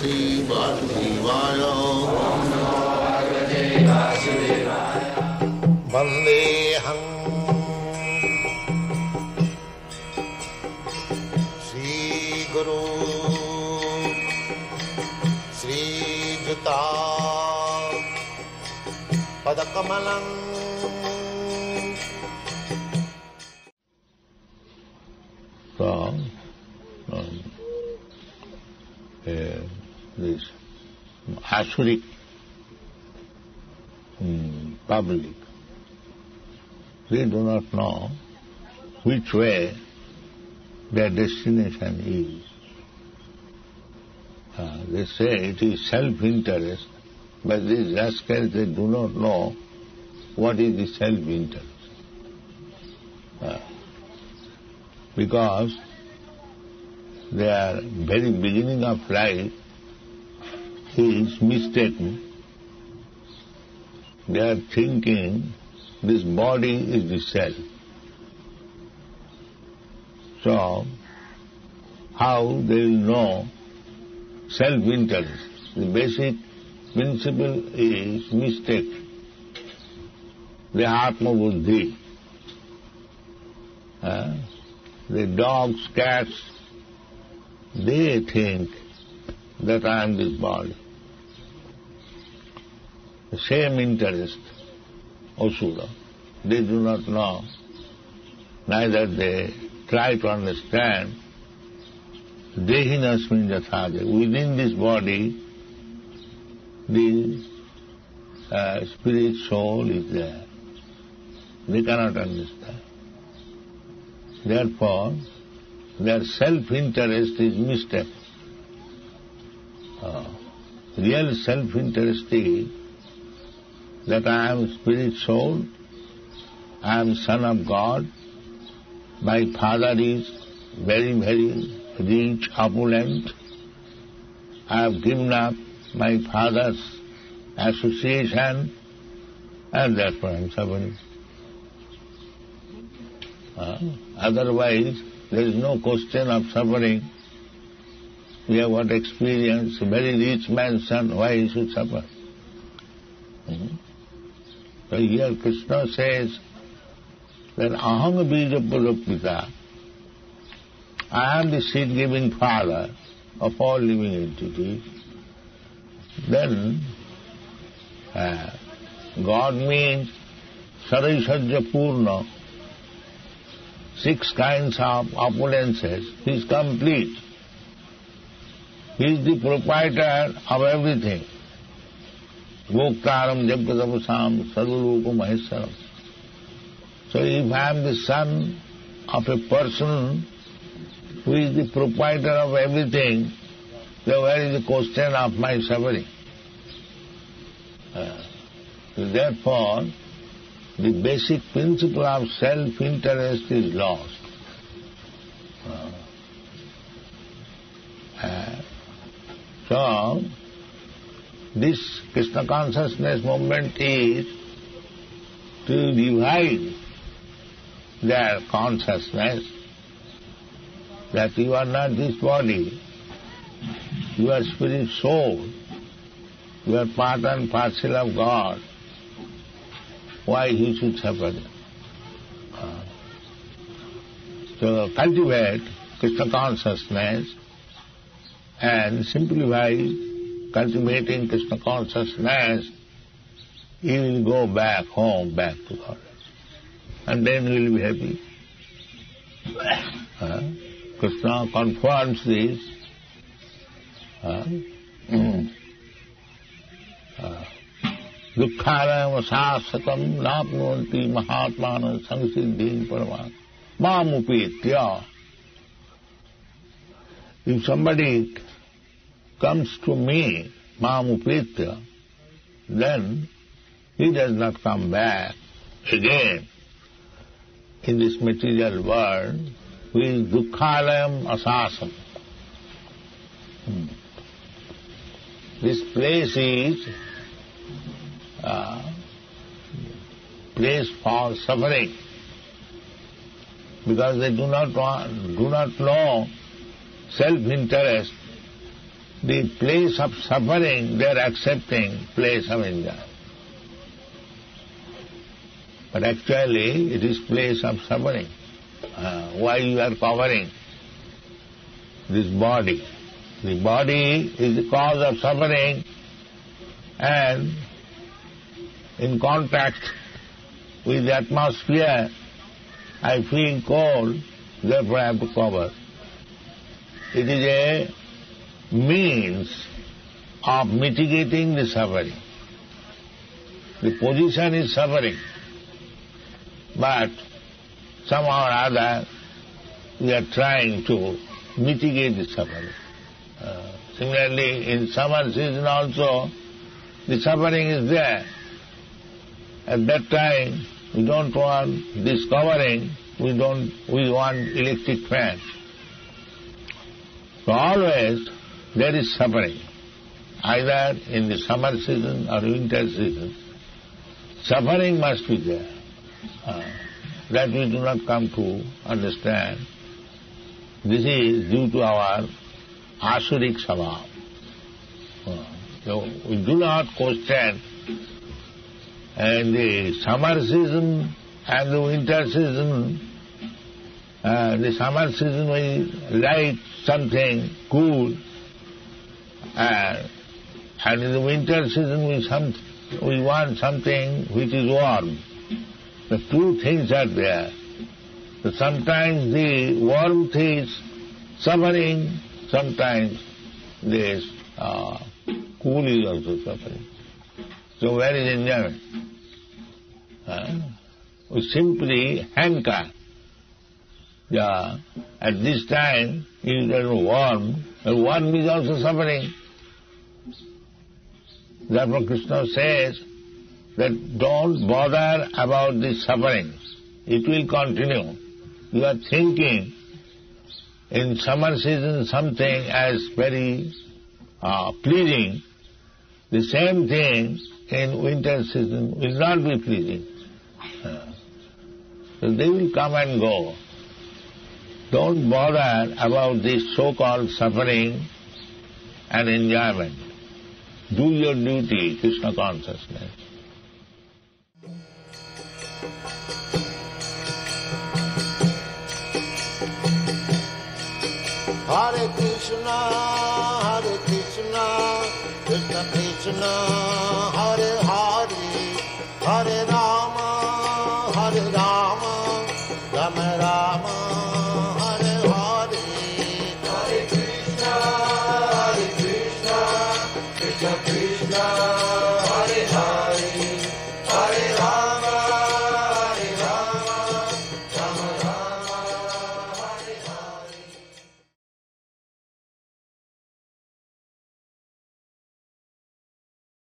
Bhagavate Vasudevaya. Vandeham Sri Guru Sri Juta Padakamalam. So, this Asuric public, they do not know which way their destination is. They say it is self-interest, but these rascals, they do not know what is the self-interest. Because their very beginning of life is mistaken. They are thinking this body is the self. So, how they will know self-interest? The basic principle is mistake. The Atma Buddhi. The dogs, cats, they think that I am this body. The same interest, Asura. They do not know, neither they try to understand. Dehinasmin jathāde. Within this body, the spirit soul is there. They cannot understand. Therefore, their self-interest is mistake. Real self-interest is that I am spirit soul, I am son of God, my father is very, very rich, opulent, I have given up my father's association, and therefore I am suffering. Otherwise, there is no question of suffering. We have got experience, a very rich man's son, why he should suffer? So here Krishna says that aham bija purapita, I am the seed-giving father of all living entities. Then God means Saraisajya Purna, 6 kinds of opulences. He is complete. He is the proprietor of everything. Bhoktaram Jagadavasam Sadhurupa Maheswaram. So if I am the son of a person who is the proprietor of everything, then where is the question of my suffering? Therefore, the basic principle of self-interest is lost. So, this Krishna consciousness movement is to revive their consciousness that you are not this body, you are spirit soul, you are part and parcel of God. Why he should suffer? So cultivate Krishna consciousness, and simply by cultivating Krishna consciousness, he will go back home, back to God. And then he will be happy. Krishna confirms this. Dukkharayam asasatam napnuvanti mahatmana samsiddhim paramat mamupetya. If somebody comes to me, mamupetya, then he does not come back again in this material world with dukkhalayam asasam. This place is place for suffering, because they do not know self-interest. the place of suffering, they are accepting place of enjoyment. But actually, it is place of suffering. Why you are covering this body? The body is the cause of suffering, and in contact with the atmosphere, I feel cold, therefore I have to cover. It is a means of mitigating the suffering. The position is suffering, but somehow or other we are trying to mitigate the suffering. Similarly, in summer season also, the suffering is there. At that time, we don't want this covering, we want electric fan. So always there is suffering, either in the summer season or winter season. Suffering must be there. That we do not come to understand. This is due to our asurik sabhav. So we do not question in the summer season and the winter season. The summer season we like something cool, and in the winter season we want something which is warm. The two things are there. So sometimes the warmth is suffering, sometimes this cool is also suffering. So where is enjoyment? We simply hanker. At this time it is warm, and warm is also suffering. Therefore Krishna says that don't bother about the sufferings. It will continue. You are thinking in summer season something as very pleasing. The same thing in winter season will not be pleasing. So they will come and go. Don't bother about this so-called suffering and enjoyment. Do your duty, Krishna consciousness. Hare Krishna, Krishna Krishna,